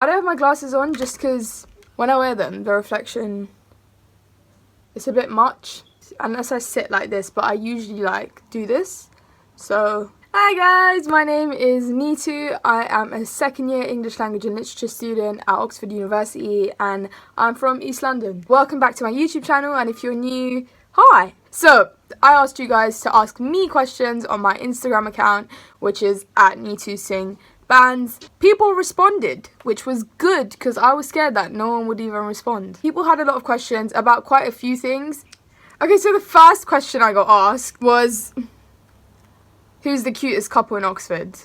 I don't have my glasses on just because when I wear them, the reflection is a bit much. Unless I sit like this, but I usually like do this. So, hi guys, my name is Neetu. I am a second year English language and literature student at Oxford University and I'm from East London. Welcome back to my YouTube channel, and if you're new, hi! So, I asked you guys to ask me questions on my Instagram account, which is at @NeetuSingBands. People responded, which was good because I was scared that no one would even respond. People had a lot of questions about quite a few things. Okay, so the first question I got asked was, who's the cutest couple in Oxford?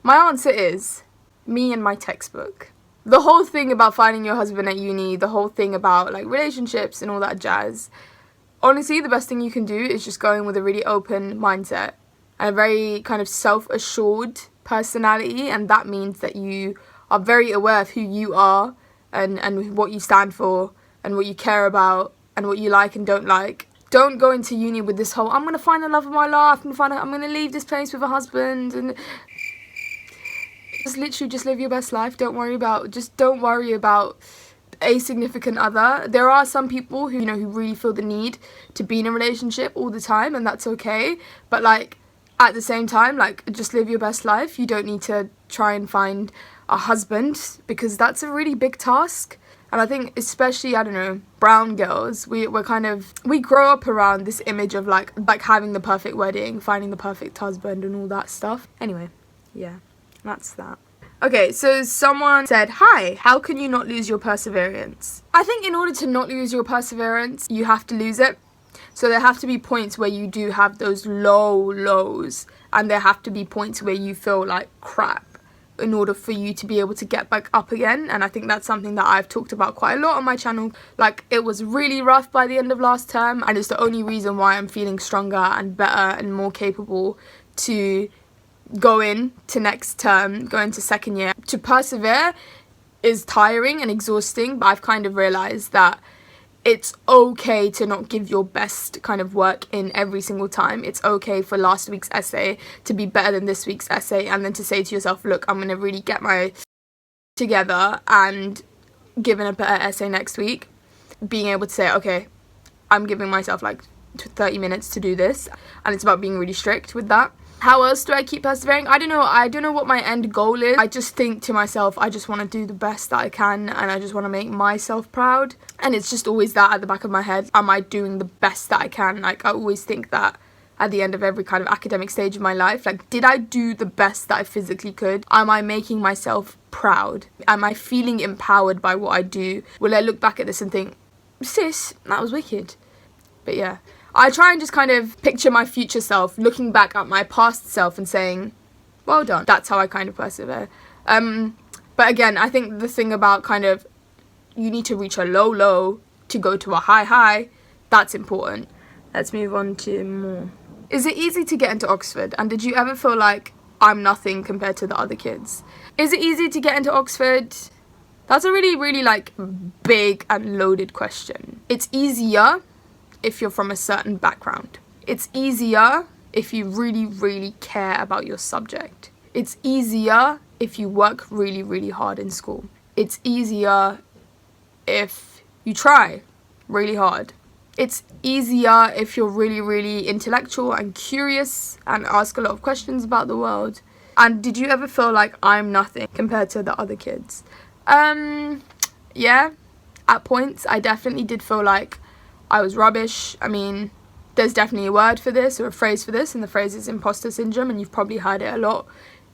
My answer is, me and my textbook. The whole thing about finding your husband at uni, the whole thing about like relationships and all that jazz, honestly, the best thing you can do is just go in with a really open mindset and a very kind of self-assured personality, and that means that you are very aware of who you are and what you stand for and what you care about and what you like and don't like. Don't go into uni with this whole, I'm going to find the love of my life, I'm going to leave this place with a husband, and just literally just live your best life. Don't worry about a significant other. There are some people who, who really feel the need to be in a relationship all the time, and that's okay. But like, at the same time, like, just live your best life. You don't need to try and find a husband because that's a really big task. And I think especially, I don't know, brown girls, we grow up around this image of like having the perfect wedding, finding the perfect husband and all that stuff. Anyway, yeah, that's that. Okay, so someone said, hi, how can you not lose your perseverance? I think in order to not lose your perseverance, you have to lose it. So there have to be points where you do have those lows, and there have to be points where you feel like crap in order for you to be able to get back up again. And I think that's something that I've talked about quite a lot on my channel. Like, it was really rough by the end of last term, and it's the only reason why I'm feeling stronger and better and more capable to go into next term, go into second year. To persevere is tiring and exhausting, but I've kind of realised that it's okay to not give your best kind of work in every single time. It's okay for last week's essay to be better than this week's essay, and then to say to yourself, look, I'm going to really get my together and give in a better essay next week. Being able to say, okay, I'm giving myself like 30 minutes to do this, and it's about being really strict with that. How else do I keep persevering? I don't know what my end goal is. I just think to myself, I just want to do the best that I can, and I just want to make myself proud. And it's just always that at the back of my head. Am I doing the best that I can? Like, I always think that at the end of every kind of academic stage of my life, like, did I do the best that I physically could? Am I making myself proud? Am I feeling empowered by what I do? Will I look back at this and think, sis, that was wicked? But yeah, I try and just kind of picture my future self looking back at my past self and saying, well done. That's how I kind of persevere. But again, I think the thing about kind of, you need to reach a low to go to a high, that's important. Let's move on to more. Is it easy to get into Oxford? And did you ever feel like I'm nothing compared to the other kids? Is it easy to get into Oxford? That's a really, really like big and loaded question. It's easier if you're from a certain background. It's easier if you really, really care about your subject. It's easier if you work really, really hard in school. It's easier if you try really hard. It's easier if you're really, really intellectual and curious and ask a lot of questions about the world. And did you ever feel like I'm nothing compared to the other kids? Yeah, at points I definitely did feel like I was rubbish. I mean, there's definitely a word for this or a phrase for this, and the phrase is imposter syndrome, and you've probably heard it a lot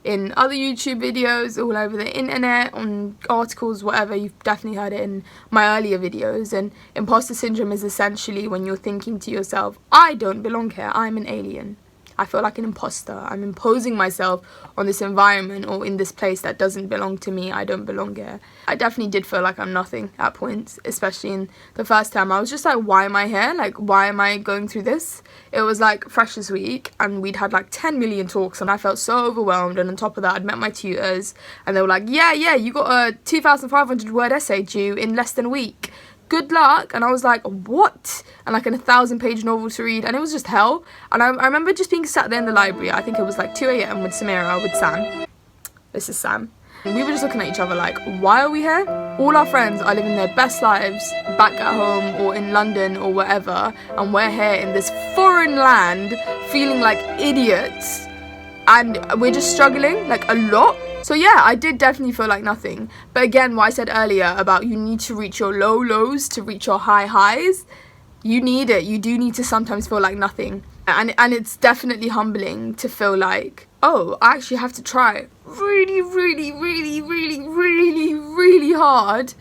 in other YouTube videos, all over the internet, on articles, whatever. You've definitely heard it in my earlier videos. And imposter syndrome is essentially when you're thinking to yourself, I don't belong here, I'm an alien. I feel like an imposter. I'm imposing myself on this environment or in this place that doesn't belong to me. I don't belong here. I definitely did feel like I'm nothing at points, especially in the first time. I was just like, why am I here? Like, why am I going through this? It was like Freshers Week, and we'd had like 10 million talks, and I felt so overwhelmed. And on top of that, I'd met my tutors, and they were like, yeah, you got a 2,500 word essay due in less than a week. Good luck. And I was like, what? And like a 1,000-page novel to read, and it was just hell. And I remember just being sat there in the library. I think it was like 2 a.m. with Samira, with Sam. This is Sam. We were just looking at each other like, why are we here? All our friends are living their best lives back at home or in London or wherever, and we're here in this foreign land feeling like idiots, and we're just struggling like a lot. So yeah, I did definitely feel like nothing. But again, what I said earlier about you need to reach your low lows to reach your high highs, you need it. You do need to sometimes feel like nothing. And it's definitely humbling to feel like, oh, I actually have to try really, really, really, really, really, really hard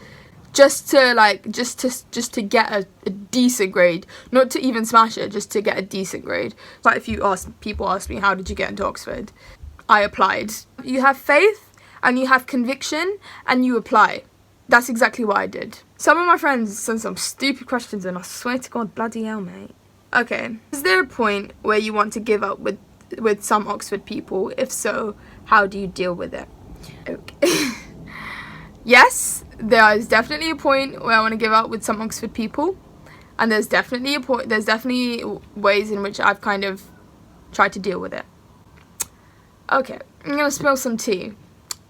just to get a decent grade. Not to even smash it, just to get a decent grade. Quite a few people ask me, how did you get into Oxford? I applied. You have faith and you have conviction and you apply. That's exactly what I did. Some of my friends sent some stupid questions and I swear to God, bloody hell, mate. Okay, is there a point where you want to give up with some Oxford people? If so, how do you deal with it? Okay. Yes, there is definitely a point where I want to give up with some Oxford people, and there's definitely ways in which I've kind of tried to deal with it. Okay, I'm gonna spill some tea.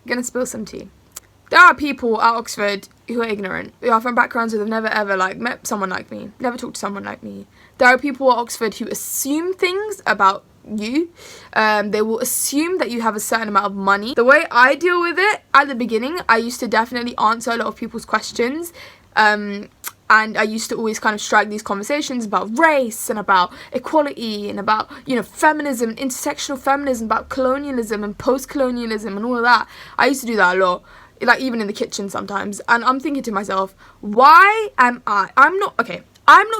There are people at Oxford who are ignorant, who are from backgrounds who have never ever met someone like me, never talked to someone like me. There are people at Oxford who assume things about you. They will assume that you have a certain amount of money. The way I deal with it, at the beginning, I used to definitely answer a lot of people's questions. And I used to always kind of strike these conversations about race and about equality and about, feminism, intersectional feminism, about colonialism and post-colonialism and all of that. I used to do that a lot, like even in the kitchen sometimes. And I'm thinking to myself, why am I'm not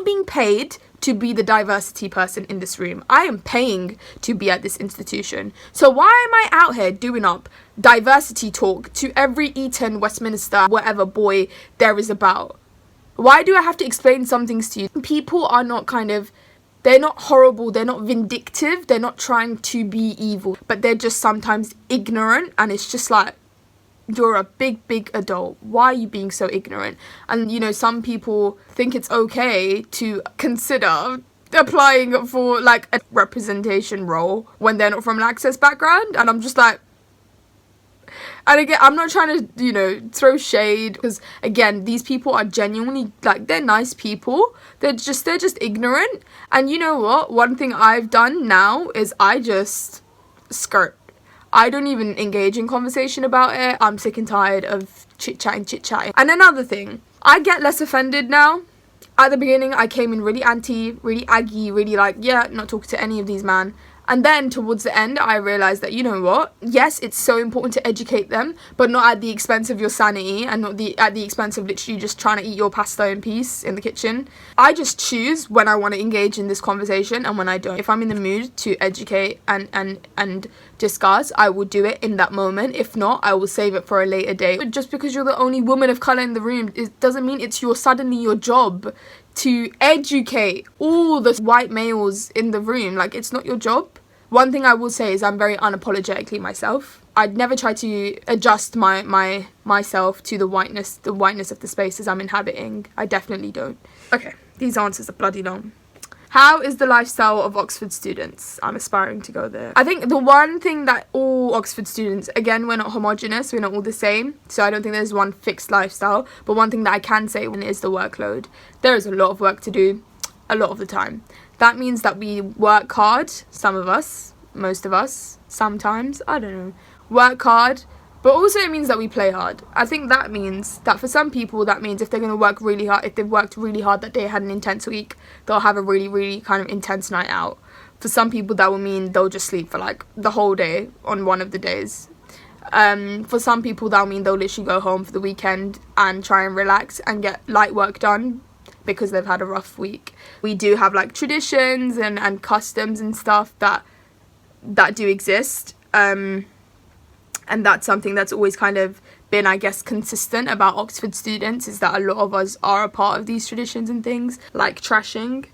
being paid to be the diversity person in this room. I am paying to be at this institution. So why am I out here doing up diversity talk to every Eton, Westminster, whatever boy there is about? Why do I have to explain some things to you? People are not they're not horrible, they're not vindictive, they're not trying to be evil, but they're just sometimes ignorant, and it's just like, you're a big adult. Why are you being so ignorant? And some people think it's okay to consider applying for like a representation role when they're not from an access background, and I'm just like, and again, I'm not trying to throw shade, because again, these people are genuinely they're nice people. They're just ignorant. And you know what, one thing I've done now is I just skirt. I don't even engage in conversation about it. I'm sick and tired of chit-chatting. And another thing, I get less offended now. At the beginning, I came in really anti, really aggy, really not talking to any of these man. And then towards the end, I realised that, you know what? Yes, it's so important to educate them, but not at the expense of your sanity and not at the expense of literally just trying to eat your pasta in peace in the kitchen. I just choose when I want to engage in this conversation and when I don't. If I'm in the mood to educate and discuss, I will do it in that moment. If not, I will save it for a later date. But just because you're the only woman of colour in the room, it doesn't mean it's suddenly your job to educate all the white males in the room. It's not your job. One thing I will say is I'm very unapologetically myself. I'd never try to adjust myself to the whiteness of the spaces I'm inhabiting. I definitely don't. Okay, these answers are bloody long. How is the lifestyle of Oxford students? I'm aspiring to go there. I think the one thing that all Oxford students, again, we're not homogenous, we're not all the same, so I don't think there's one fixed lifestyle, but one thing that I can say is the workload. There is a lot of work to do, a lot of the time. That means that we work hard, some of us, most of us, sometimes, I don't know, work hard, but also it means that we play hard. I think that means that for some people, that means if they're going to work really hard, if they've worked really hard that day, had an intense week, they'll have a really, really kind of intense night out. For some people, that will mean they'll just sleep for the whole day on one of the days. For some people, that'll mean they'll literally go home for the weekend and try and relax and get light work done because they've had a rough week. We do have traditions and customs and stuff that do exist, and that's something that's always kind of been, I guess, consistent about Oxford students, is that a lot of us are a part of these traditions and things, like trashing,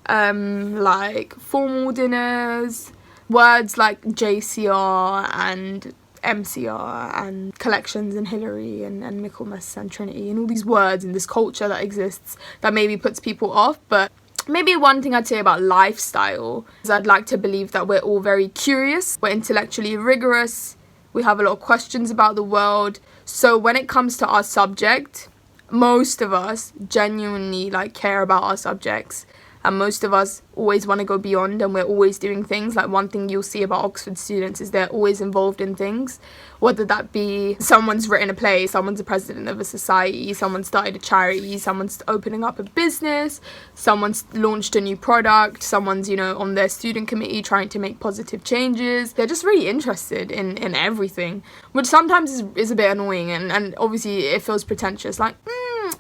like formal dinners, words like JCR and MCR and collections and Hillary and Michaelmas and Trinity and all these words and this culture that exists that maybe puts people off. But maybe one thing I'd say about lifestyle is I'd like to believe that we're all very curious, we're intellectually rigorous, We have a lot of questions about the world. So when it comes to our subject, most of us genuinely like care about our subjects, and most of us always want to go beyond, and we're always doing things. Like, one thing you'll see about Oxford students is they're always involved in things, whether that be someone's written a play, someone's a president of a society, someone started a charity, someone's opening up a business, someone's launched a new product, someone's, you know, on their student committee trying to make positive changes. They're just really interested in everything, which sometimes is a bit annoying, and obviously it feels pretentious, like,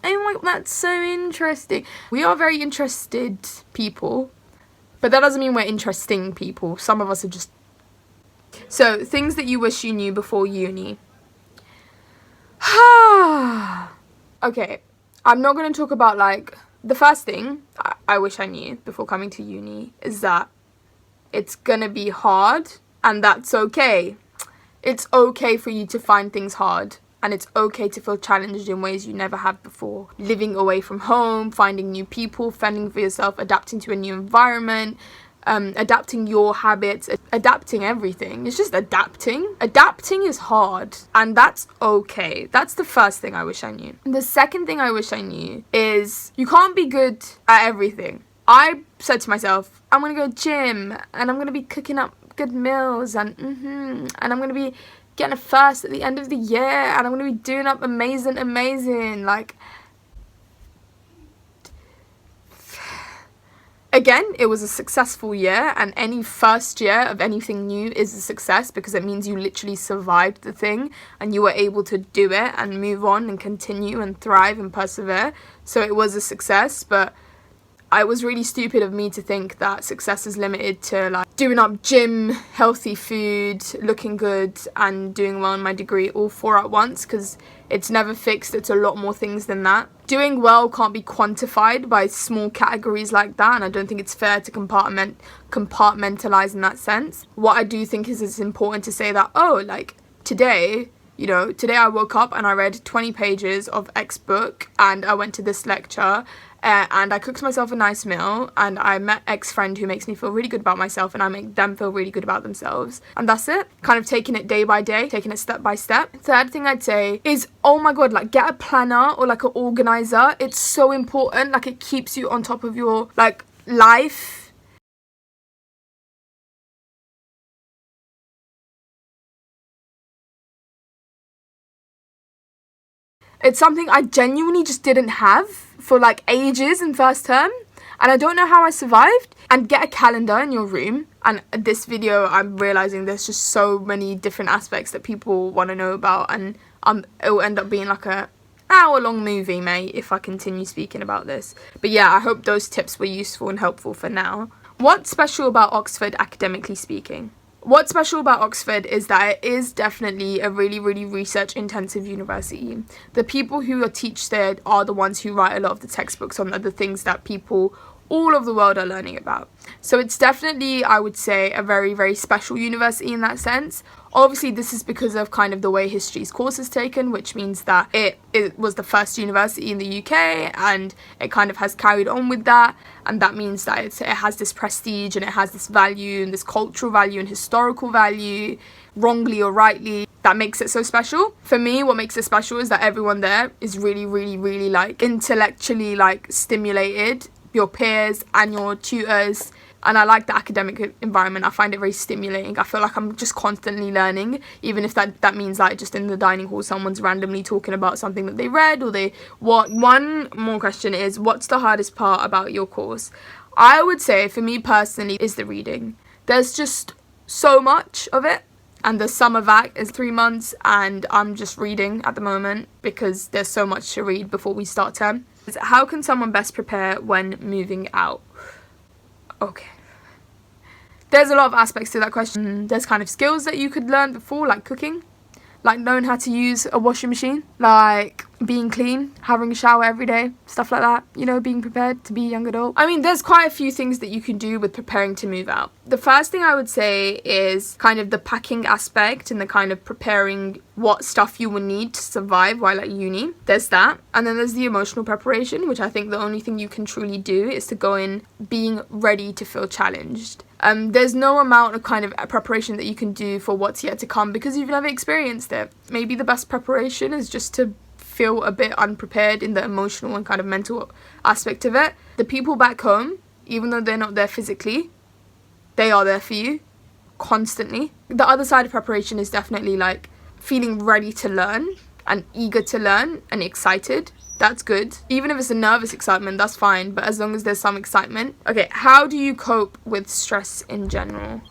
oh my, that's so interesting. We are very interested people, but that doesn't mean we're interesting people. Some of us are just... So, things that you wish you knew before uni. Okay, I'm not going to talk about, like... The first thing I wish I knew before coming to uni is that it's going to be hard, and that's okay. It's okay for you to find things hard. And it's okay to feel challenged in ways you never have before. Living away from home, finding new people, fending for yourself, adapting to a new environment, adapting your habits, adapting everything. It's just adapting. Adapting is hard, and that's okay. That's the first thing I wish I knew. The second thing I wish I knew is you can't be good at everything. I said to myself, I'm going to go gym, and I'm going to be cooking up good meals, and I'm going to be getting a first at the end of the year, and I'm going to be doing up amazing. Like, again, it was a successful year, and any first year of anything new is a success, because it means you literally survived the thing and you were able to do it and move on and continue and thrive and persevere. So it was a success, but it was really stupid of me to think that success is limited to like doing up gym, healthy food, looking good, and doing well in my degree, all four at once, because it's never fixed. It's a lot more things than that. Doing well can't be quantified by small categories like that, and I don't think it's fair to compartmentalize in that sense. What I do think is it's important to say that, oh, like today, you know, today I woke up and I read 20 pages of X book, and I went to this lecture, and I cooked myself a nice meal, and I met X friend who makes me feel really good about myself, and I make them feel really good about themselves. And that's it. Kind of taking it day by day, taking it step by step. Third thing I'd say is, oh my god, like get a planner or like an organizer. It's so important. Like, it keeps you on top of your like life. It's something I genuinely just didn't have for like ages in first term, and I don't know how I survived. And get a calendar in your room. And this video, I'm realizing there's just so many different aspects that people want to know about, and it will end up being like a hour-long movie, mate, if I continue speaking about this. But yeah, I hope those tips were useful and helpful for now. What's special about Oxford, academically speaking? What's special about Oxford is that it is definitely a really, really research-intensive university. The people who teach there are the ones who write a lot of the textbooks on the things that people all over the world are learning about. So it's definitely, I would say, a very, very special university in that sense. Obviously, this is because of kind of the way history's course is taken, which means that it was the first university in the UK, and it kind of has carried on with that, and that means that it has this prestige, and it has this value, and this cultural value and historical value, wrongly or rightly, that makes it so special. For me, what makes it special is that everyone there is really, really, really like intellectually like stimulated, your peers and your tutors. And I like the academic environment. I find it very stimulating. I feel like I'm just constantly learning, even if that means like just in the dining hall someone's randomly talking about something that they read or one more question is, what's the hardest part about your course? I would say for me personally is the reading. There's just so much of it, and the summer vac is 3 months, and I'm just reading at the moment because there's so much to read before we start term. How can someone best prepare when moving out? Okay. There's a lot of aspects to that question. There's kind of skills that you could learn before, like cooking, like knowing how to use a washing machine, like being clean, having a shower every day, stuff like that, you know, being prepared to be a young adult. I mean, there's quite a few things that you can do with preparing to move out. The first thing I would say is kind of the packing aspect and the kind of preparing what stuff you will need to survive while at uni. There's that. And then there's the emotional preparation, which I think the only thing you can truly do is to go in being ready to feel challenged. There's no amount of kind of preparation that you can do for what's yet to come because you've never experienced it. Maybe the best preparation is just to feel a bit unprepared in the emotional and kind of mental aspect of it. The people back home, even though they're not there physically, they are there for you constantly. The other side of preparation is definitely like feeling ready to learn and eager to learn and excited. That's good. Even if it's a nervous excitement, that's fine, but as long as there's some excitement. Okay, how do you cope with stress in general?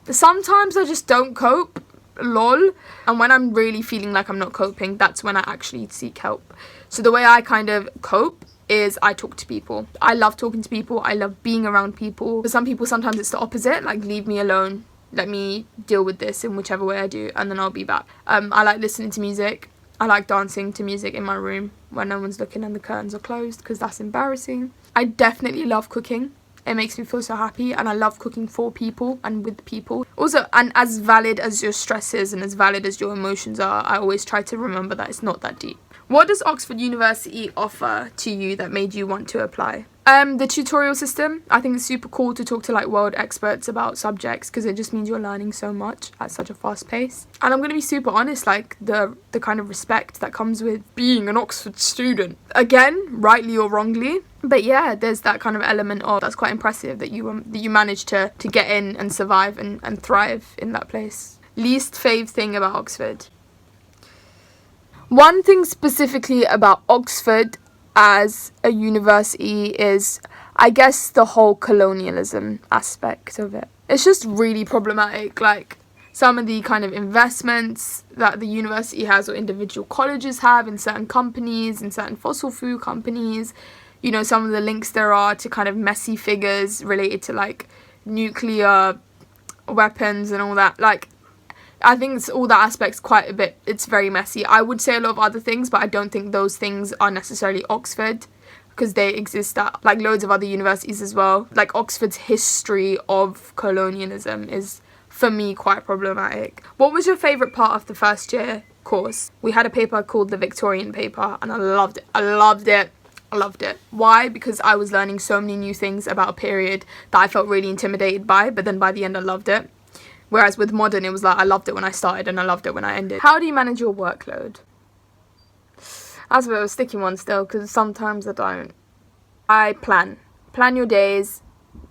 Sometimes I just don't cope, lol, and when I'm really feeling like I'm not coping, that's when I actually seek help. So the way I kind of cope is I talk to people. I love talking to people. I love being around people. For some people, sometimes it's the opposite, like leave me alone. Let me deal with this in whichever way I do, and then I'll be back. I like listening to music. I like dancing to music in my room when no one's looking and the curtains are closed because that's embarrassing. I definitely love cooking. It makes me feel so happy, and I love cooking for people and with people. Also, and as valid as your stress is and as valid as your emotions are, I always try to remember that it's not that deep. What does Oxford University offer to you that made you want to apply? The tutorial system. I think it's super cool to talk to like world experts about subjects because it just means you're learning so much at such a fast pace. And I'm going to be super honest, like the kind of respect that comes with being an Oxford student. Again, rightly or wrongly. But yeah, there's that kind of element of that's quite impressive that you managed to get in and survive and thrive in that place. Least fave thing about Oxford. One thing specifically about Oxford as a university is, I guess, the whole colonialism aspect of it. It's just really problematic, like some of the kind of investments that the university has or individual colleges have in certain companies, in certain fossil fuel companies, you know, some of the links there are to kind of messy figures related to like nuclear weapons and all that. Like, I think it's all that aspect's quite a bit, it's very messy. I would say a lot of other things, but I don't think those things are necessarily Oxford because they exist at like loads of other universities as well. Like Oxford's history of colonialism is, for me, quite problematic. What was your favourite part of the first year course? We had a paper called the Victorian paper and I loved it. I loved it. Why? Because I was learning so many new things about a period that I felt really intimidated by, but then by the end I loved it. Whereas with modern, it was like I loved it when I started and I loved it when I ended. How do you manage your workload? That's a bit of a sticky one still, because sometimes I don't. I plan your days,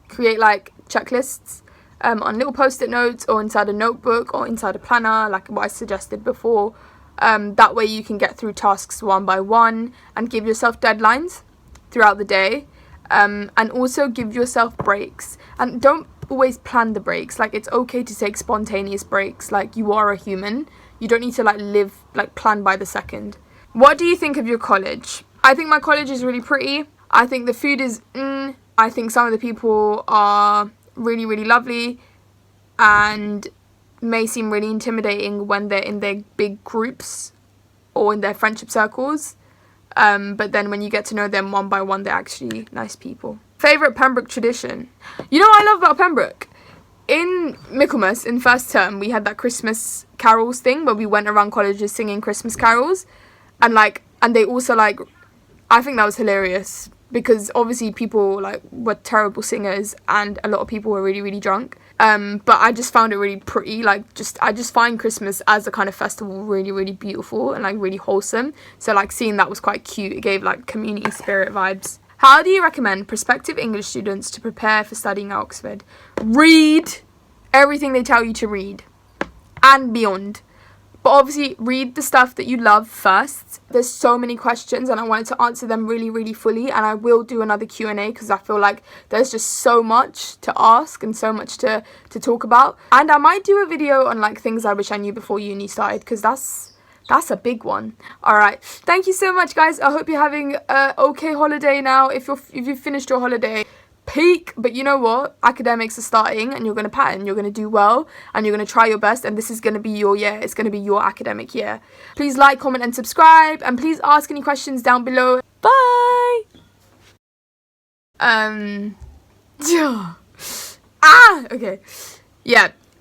create like checklists on little post-it notes or inside a notebook or inside a planner, like what I suggested before. That way you can get through tasks one by one and give yourself deadlines throughout the day, and also give yourself breaks. And don't always plan the breaks. Like, it's okay to take spontaneous breaks. Like, you are a human. You don't need to like live like plan by the second. What do you think of your college? I think my college is really pretty. I think the food is I think some of the people are really, really lovely and may seem really intimidating when they're in their big groups or in their friendship circles. But then when you get to know them one by one, they're actually nice people. Favourite Pembroke tradition? You know what I love about Pembroke? In Michaelmas, in first term, we had that Christmas carols thing where we went around colleges singing Christmas carols. And they also I think that was hilarious because obviously people like were terrible singers and a lot of people were really, really drunk. But I just found it really pretty. I just find Christmas as a kind of festival really, really beautiful and like really wholesome. So like seeing that was quite cute. It gave like community spirit vibes. How do you recommend prospective English students to prepare for studying at Oxford? Read everything they tell you to read and beyond. But obviously read the stuff that you love first. There's so many questions and I wanted to answer them really, really fully, and I will do another Q&A because I feel like there's just so much to ask and so much to talk about. And I might do a video on like things I wish I knew before uni started because that's a big one. Alright, thank you so much guys. I hope you're having an okay holiday now. If you've finished your holiday, peak, but you know what? Academics are starting and you're going to pattern. You're going to do well and you're going to try your best, and this is going to be your year. It's going to be your academic year. Please like, comment and subscribe, and please ask any questions down below. Bye! Okay. Yeah.